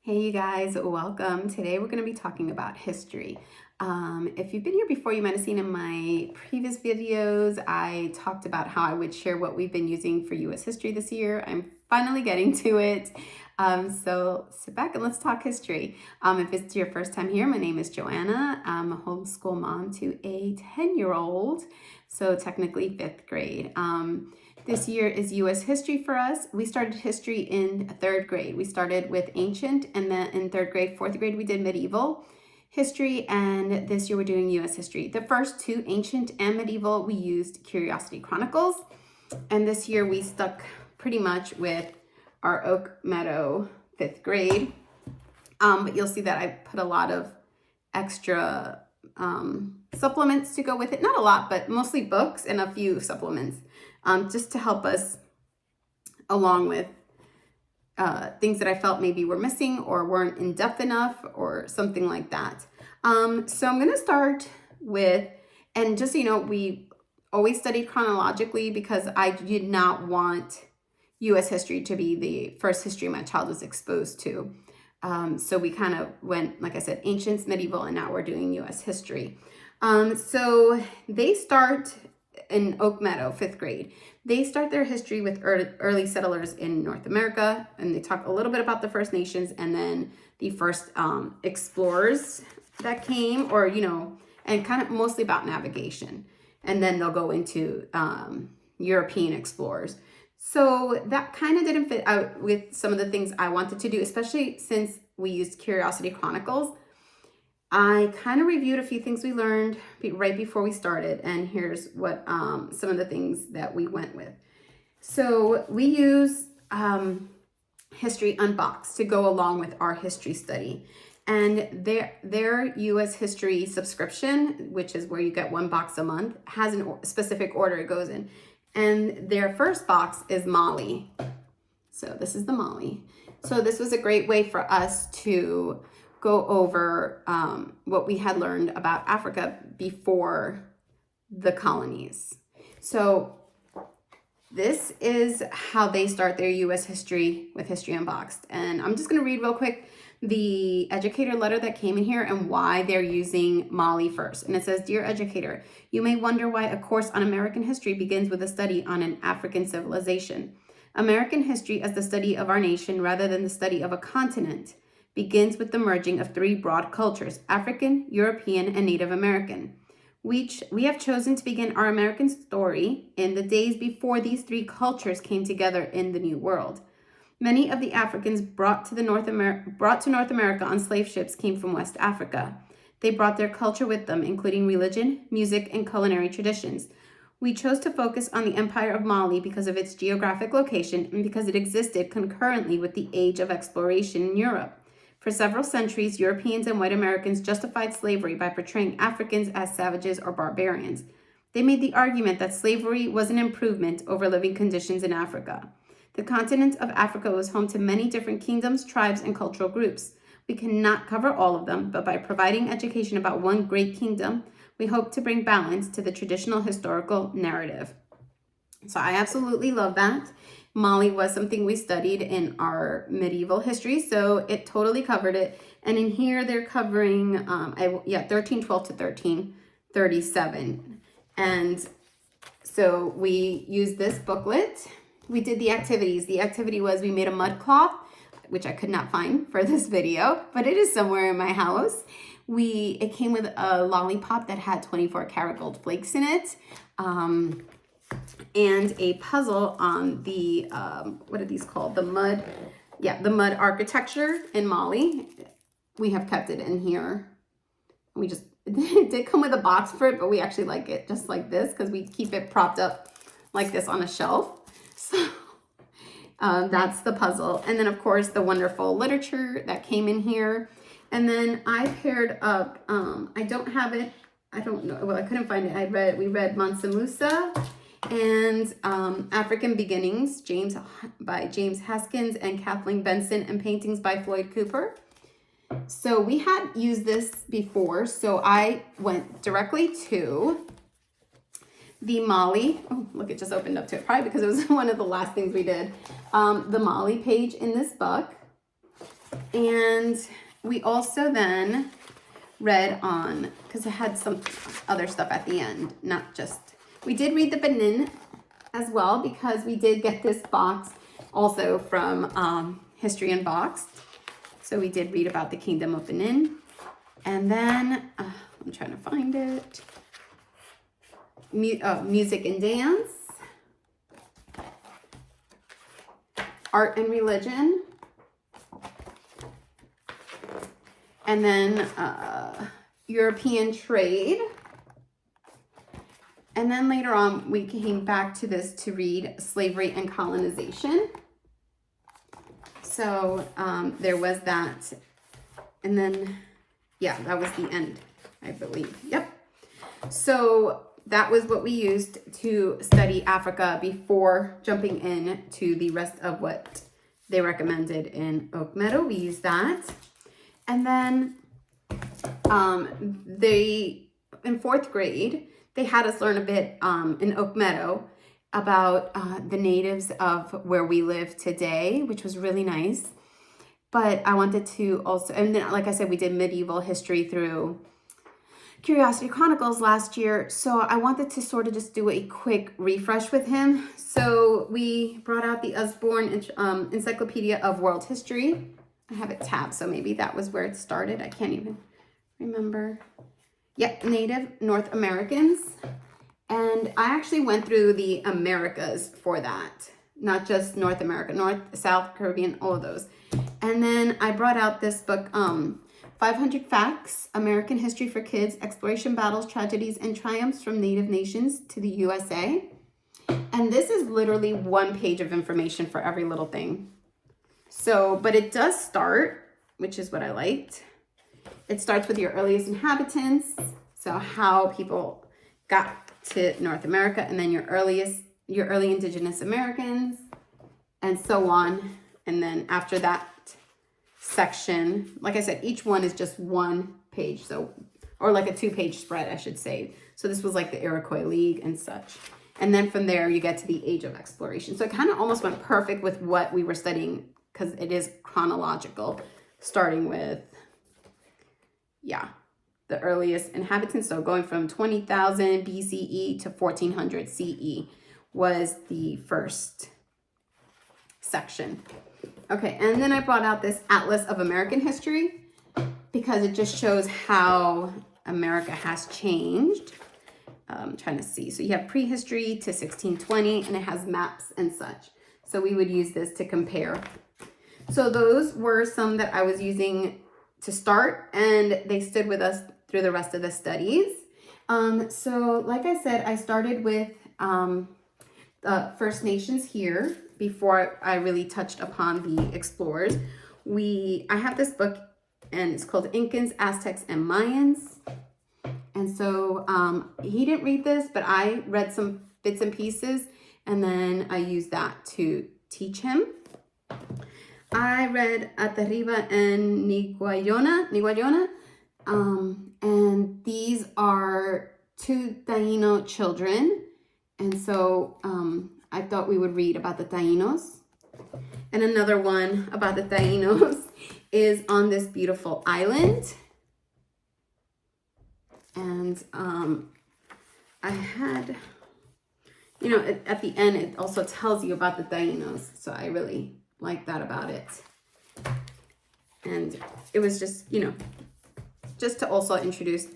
Hey you guys, welcome. Today we're going to be talking about history. If you've been here before, you might have seen in my previous videos, I talked about how I would share what we've been using for US history this year. I'm finally getting to it. So sit back and let's talk history. If it's your first time here, my name is Joanna. I'm a homeschool mom to a 10-year-old, so technically fifth grade. This year is U.S. history for us. We started history in third grade. We started with ancient, and then in third grade, fourth grade, we did medieval history, and this year we're doing U.S. history. The first two, ancient and medieval, we used Curiosity Chronicles, and this year we stuck pretty much with our Oak Meadow fifth grade. But you'll see that I put a lot of extra supplements to go with it. Not a lot, but mostly books and a few supplements. Just to help us along with things that I felt maybe were missing or weren't in depth enough or something like that. So I'm going to start with, and just so you know, we always studied chronologically because I did not want U.S. history to be the first history my child was exposed to. So we kind of went, like I said, ancients, medieval, and now we're doing U.S. history. So they start in Oak Meadow, fifth grade. They start their history with early settlers in North America, and they talk a little bit about the First Nations and then the first explorers that came, or, and kind of mostly about navigation. And then they'll go into European explorers. So that kind of didn't fit out with some of the things I wanted to do, especially since we used Curiosity Chronicles. I kind of reviewed a few things we learned right before we started, and here's what some of the things that we went with. So we use History Unboxed to go along with our history study. And their U.S. history subscription, which is where you get one box a month, has a specific order it goes in. And their first box is Mali. So this is the Mali. So this was a great way for us to go over what we had learned about Africa before the colonies. So this is how they start their U.S. history with History Unboxed. And I'm just going to read real quick the educator letter that came in here and why they're using Mali first. And it says, "Dear educator, you may wonder why a course on American history begins with a study on an African civilization. American history as the study of our nation rather than the study of a continent begins with the merging of three broad cultures, African, European, and Native American. We have chosen to begin our American story in the days before these three cultures came together in the New World. Many of the Africans brought to North America on slave ships came from West Africa. They brought their culture with them, including religion, music, and culinary traditions. We chose to focus on the Empire of Mali because of its geographic location and because it existed concurrently with the age of exploration in Europe. For several centuries, Europeans and white Americans justified slavery by portraying Africans as savages or barbarians. They made the argument that slavery was an improvement over living conditions in Africa. The continent of Africa was home to many different kingdoms, tribes, and cultural groups. We cannot cover all of them, but by providing education about one great kingdom, we hope to bring balance to the traditional historical narrative." So I absolutely love that. Mali was something we studied in our medieval history, so it totally covered it. And in here, they're covering 1312 to 1337. And so we used this booklet. We did the activities. The activity was we made a mud cloth, which I could not find for this video, but it is somewhere in my house. It came with a lollipop that had 24 karat gold flakes in it. And a puzzle on the, what are these called? The mud architecture in Mali. We have kept it in here. It did come with a box for it, but we actually like it just like this because we keep it propped up like this on a shelf. So that's the puzzle. And then, of course, the wonderful literature that came in here. And then I paired up, I don't have it, I don't know, well, I couldn't find it. We read Mansa Musa and African Beginnings, by James Haskins and Kathleen Benson, and paintings by Floyd Cooper. So we had used this before, so I went directly to the Mali. Oh, look, it just opened up to it, probably because it was one of the last things we did. The Mali page in this book. And we also then read on, because it had some other stuff at the end, not just, we did read the Benin as well, because we did get this box also from History Unboxed. So we did read about the Kingdom of Benin. And then, I'm trying to find it. Music and dance. Art and religion. And then European trade. And then later on, we came back to this to read slavery and colonization. So there was that. And then, yeah, that was the end, I believe. Yep. So that was what we used to study Africa before jumping in to the rest of what they recommended in Oak Meadow. We used that. And then in fourth grade, they had us learn a bit in Oak Meadow about the natives of where we live today, which was really nice. But I wanted to also, and then like I said, we did medieval history through Curiosity Chronicles last year. So I wanted to sort of just do a quick refresh with him. So we brought out the Usborne Encyclopedia of World History. I have it tabbed, so maybe that was where it started. I can't even remember. Yep, Native North Americans. And I actually went through the Americas for that. Not just North America, North, South, Caribbean, all of those. And then I brought out this book, 500 Facts, American History for Kids, Exploration, Battles, Tragedies, and Triumphs from Native Nations to the USA. And this is literally one page of information for every little thing. So, but it does start, which is what I liked. It starts with your earliest inhabitants. So how people got to North America, and then your early indigenous Americans, and so on. And then after that section, like I said, each one is just one page. So, or like a 2-page spread, I should say. So this was like the Iroquois League and such. And then from there, you get to the Age of Exploration. So it kind of almost went perfect with what we were studying, because it is chronological, starting with, yeah, the earliest inhabitants. So going from 20,000 BCE to 1400 CE was the first section. Okay, and then I brought out this Atlas of American History, because it just shows how America has changed. I'm trying to see. So you have prehistory to 1620, and it has maps and such. So we would use this to compare. So those were some that I was using to start, and they stood with us through the rest of the studies. So like I said, I started with the First Nations here before I really touched upon the explorers. I have this book, and it's called Incans, Aztecs, and Mayans. And so he didn't read this, but I read some bits and pieces, and then I used that to teach him. I read Atarriba and Niguayona, and these are 2 Taino children. And so I thought we would read about the Tainos. And another one about the Tainos is on this beautiful island. And I had, at the end, it also tells you about the Tainos. So I really like that about it. And it was just, just to also introduce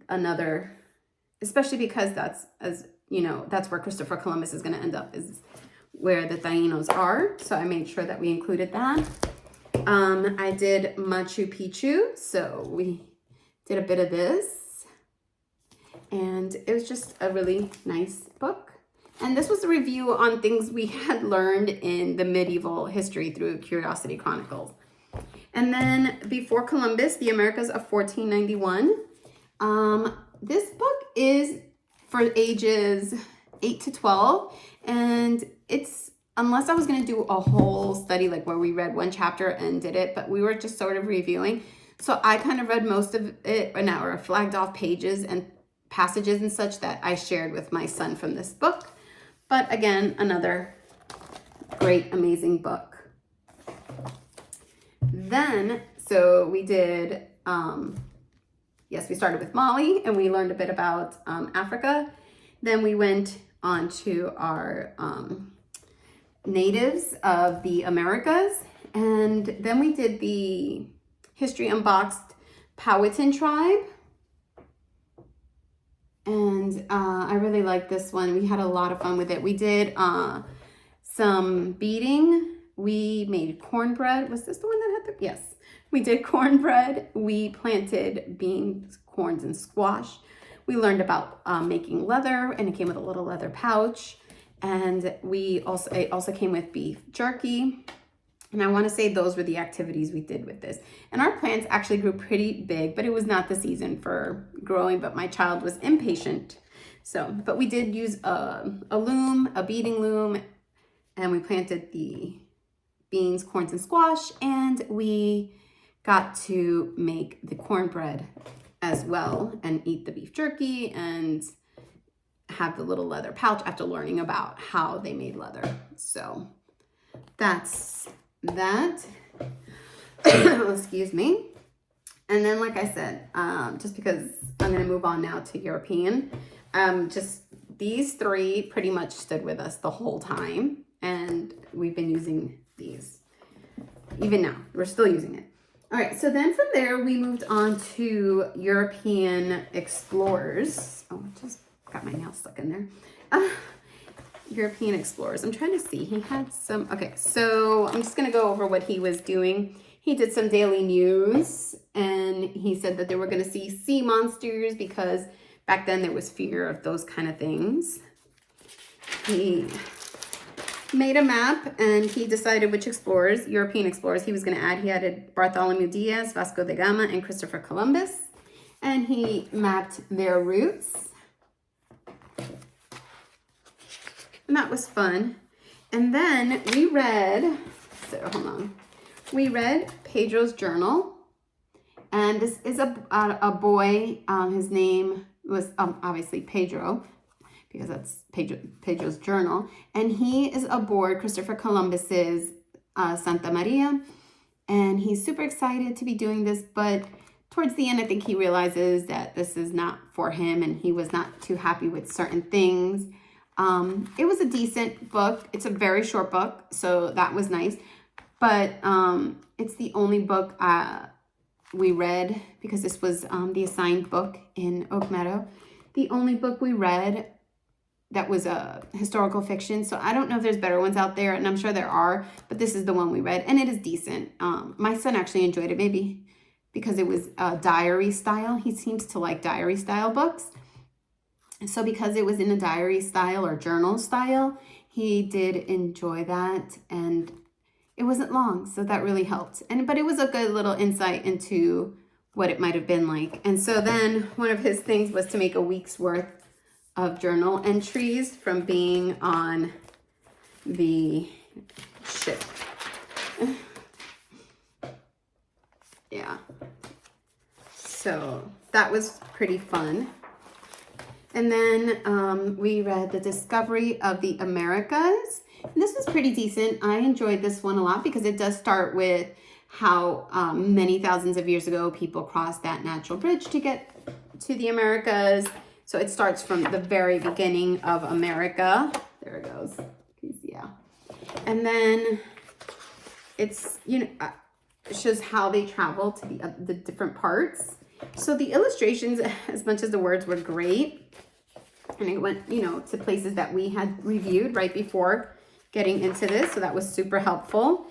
another, especially because that's where Christopher Columbus is going to end up, is where the Tainos are. So I made sure that we included that. I did Machu Picchu. So we did a bit of this. And it was just a really nice book. And this was a review on things we had learned in the medieval history through Curiosity Chronicles. And then Before Columbus, the Americas of 1491. This book is for ages 8 to 12. And it's, unless I was going to do a whole study, like where we read one chapter and did it, but we were just sort of reviewing. So I kind of read most of it, or flagged off pages and passages and such that I shared with my son from this book. But again, another great, amazing book. Then, so we did, yes, we started with Mali and we learned a bit about Africa. Then we went on to our natives of the Americas. And then we did the History Unboxed Powhatan tribe. And I really like this one. We had a lot of fun with it. We did some beading. We made cornbread. Was this the one that had the, yes. We did cornbread. We planted beans, corns, and squash. We learned about making leather, and it came with a little leather pouch. And it also came with beef jerky. And I want to say those were the activities we did with this. And our plants actually grew pretty big, but it was not the season for growing, but my child was impatient. So, but we did use a loom, a beading loom, and we planted the beans, corns, and squash, and we got to make the cornbread as well and eat the beef jerky and have the little leather pouch after learning about how they made leather. So that's that. Excuse me. And then, like I said, just because I'm going to move on now to European, just these three pretty much stood with us the whole time, and we've been using these even now. We're still using it. All right, so then from there we moved on to European explorers. Oh, I just got my nail stuck in there. European explorers. I'm trying to see. He had some, okay, so I'm just going to go over what he was doing. He did some daily news, and he said that they were going to see sea monsters because back then there was fear of those kind of things. He made a map, and he decided which explorers, European explorers, he was going to add. He added Bartholomew Diaz, Vasco da Gama, and Christopher Columbus, and he mapped their routes. And that was fun. And then we read, so hold on. We read Pedro's journal. And this is a boy, his name was obviously Pedro, because that's Pedro's journal. And he is aboard Christopher Columbus's Santa Maria. And he's super excited to be doing this, but towards the end, I think he realizes that this is not for him, and he was not too happy with certain things. It was a decent book. It's a very short book, so that was nice. But it's the only book we read, because this was the assigned book in Oak Meadow. The only book we read that was a historical fiction. So I don't know if there's better ones out there, and I'm sure there are, but this is the one we read, and it is decent. My son actually enjoyed it, maybe because it was diary style. He seems to like diary style books. So because it was in a diary style or journal style, he did enjoy that, and it wasn't long, so that really helped. But it was a good little insight into what it might have been like. And so then one of his things was to make a week's worth of journal entries from being on the ship. Yeah. So that was pretty fun. And then we read The Discovery of the Americas. And this was pretty decent. I enjoyed this one a lot because it does start with how many thousands of years ago people crossed that natural bridge to get to the Americas. So it starts from the very beginning of America. There it goes. Yeah. And then it's, it shows how they travel to the different parts. So the illustrations, as much as the words were great, and it went, to places that we had reviewed right before getting into this. So that was super helpful.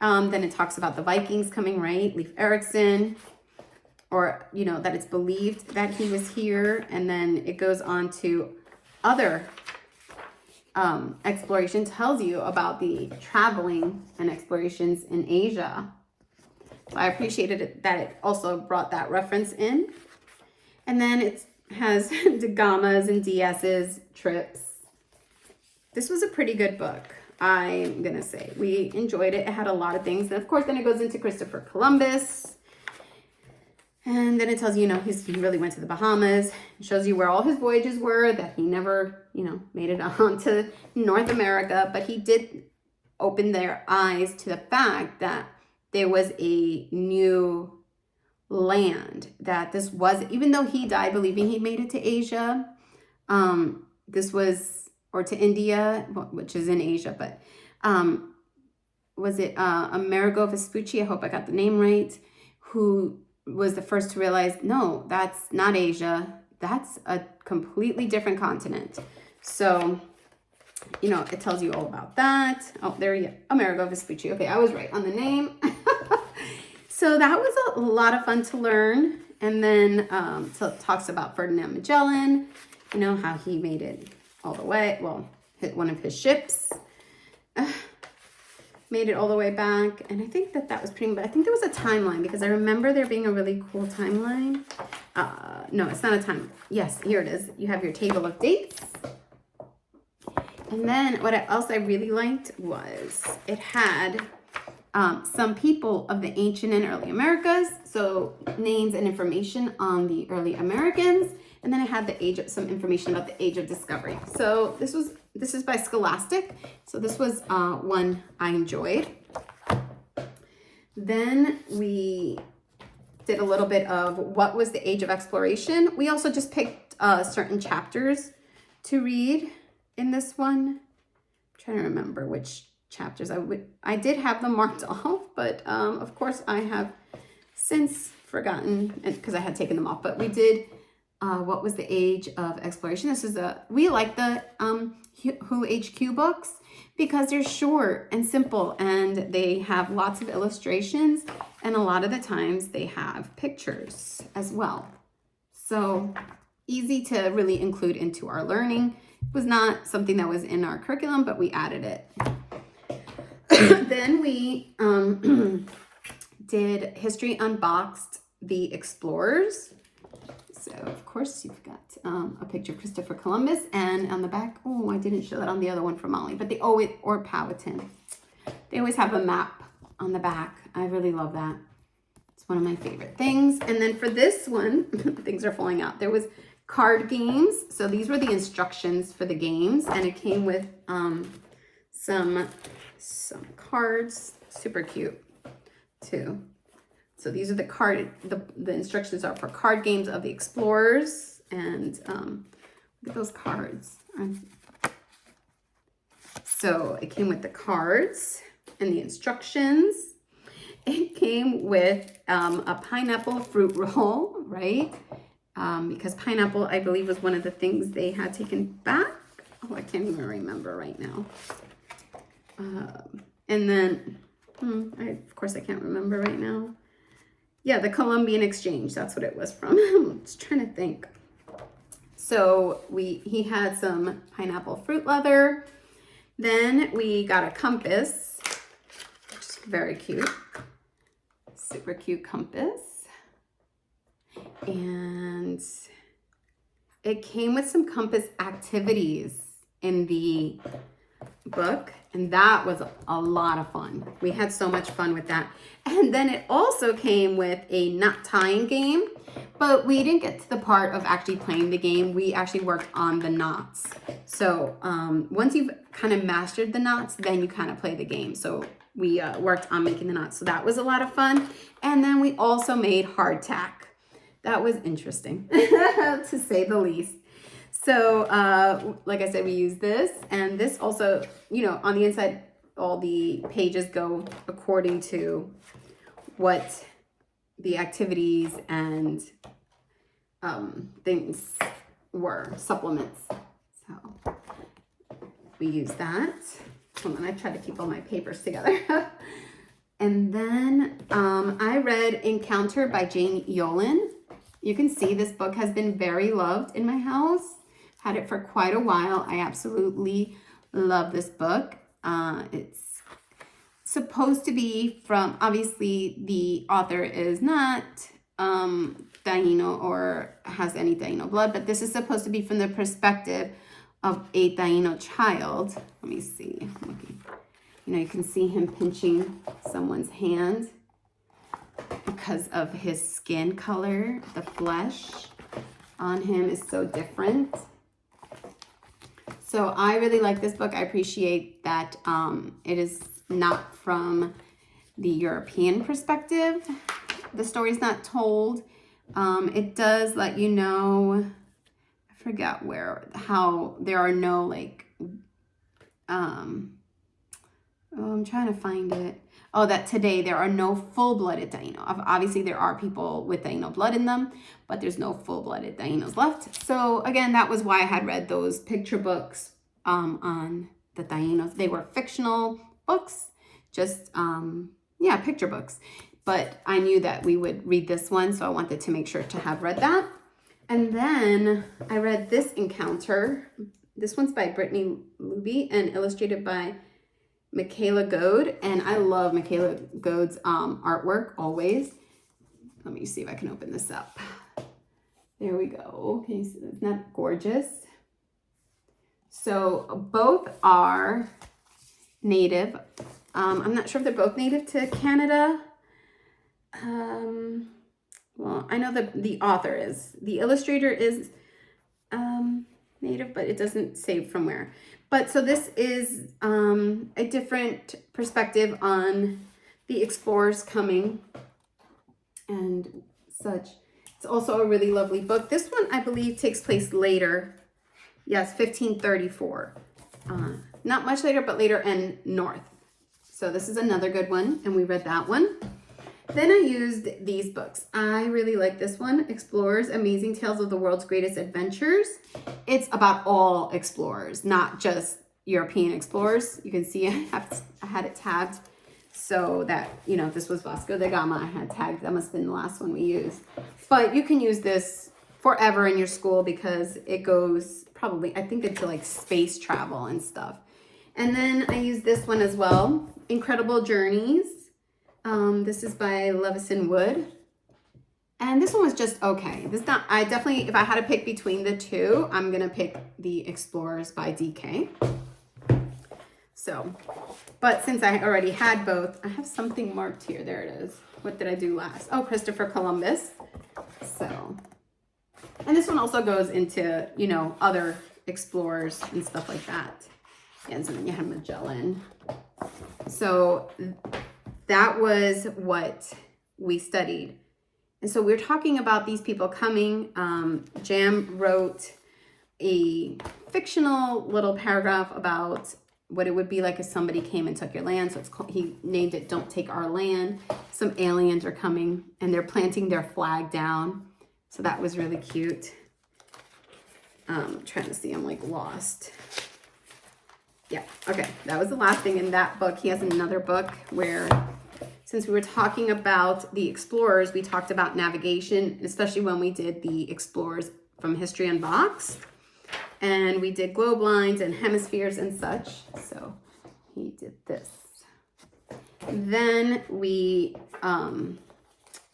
Then it talks about the Vikings coming, right? Leif Erikson, or, that it's believed that he was here. And then it goes on to other exploration, tells you about the traveling and explorations in Asia. So I appreciated it that it also brought that reference in. And then it has Da Gama's and Diaz's trips. This was a pretty good book, I'm going to say. We enjoyed it. It had a lot of things. And of course, then it goes into Christopher Columbus. And then it tells you, he really went to the Bahamas. It shows you where all his voyages were, that he never, made it on to North America. But he did open their eyes to the fact that there was a new land that this was, even though he died believing he made it to Asia, this was, or to India, which is in Asia, but was it Amerigo Vespucci, I hope I got the name right, who was the first to realize, no, that's not Asia, that's a completely different continent. So, you know, it tells you all about that. Oh, there you go, Amerigo Vespucci. Okay, I was right on the name. So that was a lot of fun to learn. And then so it talks about Ferdinand Magellan, you know, how he made it all the way, well, hit one of his ships, made it all the way back. And I think that was pretty, but I think there was a timeline, because I remember there being a really cool timeline. No, it's not a time. Yes, here it is. You have your table of dates. And then what else I really liked was it had some people of the ancient and early Americas, so names and information on the early Americans, and then it had some information about the Age of Discovery. So this is by Scholastic, so this was one I enjoyed. Then we did a little bit of what was the Age of Exploration. We also just picked certain chapters to read in this one. I'm trying to remember which chapters I did have them marked off, but of course I have since forgotten because I had taken them off. But we did what was the Age of Exploration. This is we like the Who HQ books because they're short and simple, and they have lots of illustrations, and a lot of the times they have pictures as well, so easy to really include into our learning. It was not something that was in our curriculum, but we added it. Then we did History Unboxed, the Explorers. So, of course, you've got a picture of Christopher Columbus, and on the back, oh, I didn't show that on the other one for Molly, but or Powhatan. They always have a map on the back. I really love that. It's one of my favorite things. And then for this one, things are falling out. There was card games. So these were the instructions for the games, and it came with some cards, super cute too. So these are the instructions are for card games of the explorers, and look at those cards. So it came with the cards and the instructions. It came with a pineapple fruit roll, right? Because pineapple, I believe, was one of the things they had taken back. Oh, I can't even remember right now. And then, of course, I can't remember right now. Yeah, the Columbian Exchange, that's what it was from. I'm just trying to think. So he had some pineapple fruit leather. Then we got a compass, which is very cute. Super cute compass. And it came with some compass activities in the book, and that was a lot of fun. We had so much fun with that. And then it also came with a knot tying game, but we didn't get to the part of actually playing the game. We actually worked on the knots. So once you've kind of mastered the knots, then you kind of play the game. So we worked on making the knots. So that was a lot of fun. And then we also made hardtack. That was interesting, to say the least. So, like I said, we use this, and this also, you know, on the inside, all the pages go according to what the activities and things were, supplements. So we use that. Hold on, I try to keep all my papers together. And then I read Encounter by Jane Yolen. You can see this book has been very loved in my house. Had it for quite a while. I absolutely love this book. It's supposed to be from, obviously the author is not Taino or has any Taino blood, but this is supposed to be from the perspective of a Taino child. Let me see. I'm looking. You know, you can see him pinching someone's hand because of his skin color. The flesh on him is so different. So I really like this book. I appreciate that it is not from the European perspective. The story's not told. It does let you know, I forget how there are no like, I'm trying to find it. Oh, that today there are no full-blooded Taino. Obviously, there are people with Taino blood in them, but there's no full-blooded Tainos left. So again, that was why I had read those picture books on the Tainos. They were fictional books, just, yeah, picture books. But I knew that we would read this one, so I wanted to make sure to have read that. And then I read this encounter. This one's by Brittany Luby and illustrated by Michaela Goad, and I love Michaela Goad's artwork always. Let me see if I can open this up. There we go. Can you see? Isn't that gorgeous? So both are native. I'm not sure if they're both native to Canada. Well, I know that the author is. The illustrator is native, but it doesn't say from where. But so this is a different perspective on the explorers coming and such. It's also a really lovely book. This one, I believe, takes place later. Yes, 1534. Not much later, but later and north. So this is another good one, and we read that one. Then I used these books. I really like this one, Explorers, Amazing Tales of the World's Greatest Adventures. It's about all explorers, not just European explorers. You can see I had it tagged so that, you know, this was Vasco da Gama. I had tagged. That must have been the last one we used. But you can use this forever in your school because it goes probably, I think, into like space travel and stuff. And then I used this one as well, Incredible Journeys. This is by Levison Wood. And this one was just okay. I definitely, if I had to pick between the two, I'm going to pick the Explorers by DK. So, but since I already had both, I have something marked here. There it is. What did I do last? Oh, Christopher Columbus. So, and this one also goes into, you know, other explorers and stuff like that. And so then you have Magellan. So that was what we studied. And so we're talking about these people coming. Jam wrote a fictional little paragraph about what it would be like if somebody came and took your land. So it's called, he named it Don't Take Our Land. Some aliens are coming and they're planting their flag down. So that was really cute. Trying to see, I'm like lost. Yeah, okay. That was the last thing in that book. He has another book where, since we were talking about the explorers, we talked about navigation, especially when we did the explorers from History Unboxed. And we did globe lines and hemispheres and such. So he did this. Then we, oh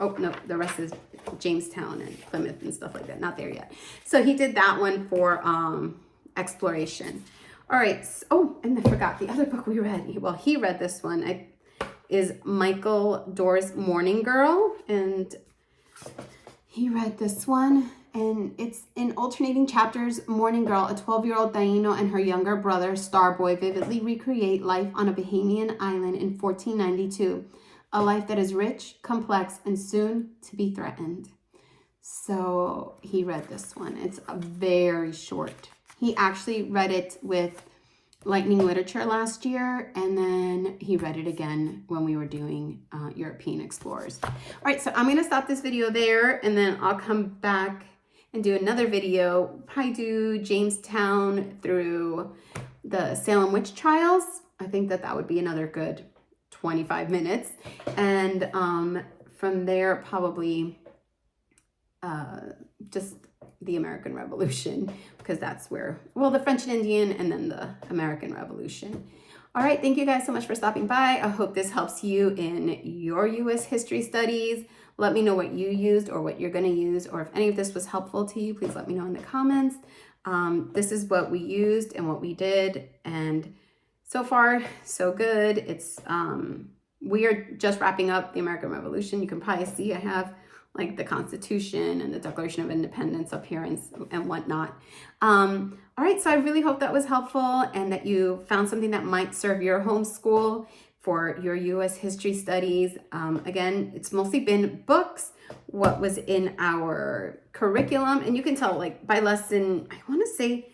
no, the rest is Jamestown and Plymouth and stuff like that. Not there yet. So he did that one for exploration. All right. So, oh, and I forgot the other book we read. Well, he read this one. Is Michael Dorr's Morning Girl. And he read this one. And it's in alternating chapters. Morning Girl, a 12-year-old Taino and her younger brother, Starboy, vividly recreate life on a Bahamian island in 1492. A life that is rich, complex, and soon to be threatened. So he read this one. It's a very short. He actually read it with Lightning Literature last year, and then he read it again when we were doing European Explorers. All right, so I'm going to stop this video there, and then I'll come back and do another video. Probably do Jamestown through the Salem Witch Trials. I think that would be another good 25 minutes. And from there, probably just the American Revolution, because that's where, well, the French and Indian and then the American Revolution. All right, thank you guys so much for stopping by. I hope this helps you in your U.S. history studies. Let me know what you used or what you're going to use, or if any of this was helpful to you, please let me know in the comments. This is what we used and what we did, and so far, so good. It's we are just wrapping up the American Revolution. You can probably see I have like the Constitution and the Declaration of Independence up here and whatnot. All right, so I really hope that was helpful and that you found something that might serve your homeschool. for your U.S. history studies. Again, it's mostly been books, what was in our curriculum. And you can tell, like, by lesson, I want to say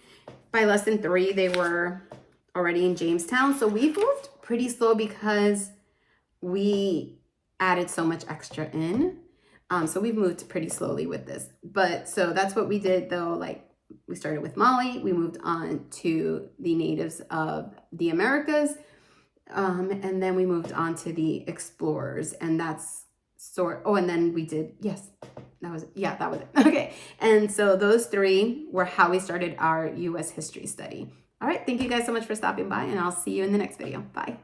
by lesson 3, they were already in Jamestown. So we moved pretty slow because we added so much extra in. So we've moved pretty slowly with this. But so that's what we did, though. Like, we started with Mali, we moved on to the natives of the Americas, and then we moved on to the explorers, and that's and then we did, yes, that was it. Okay, and so those 3 were how we started our U.S. history study. All right, thank you guys so much for stopping by, and I'll see you in the next video. Bye.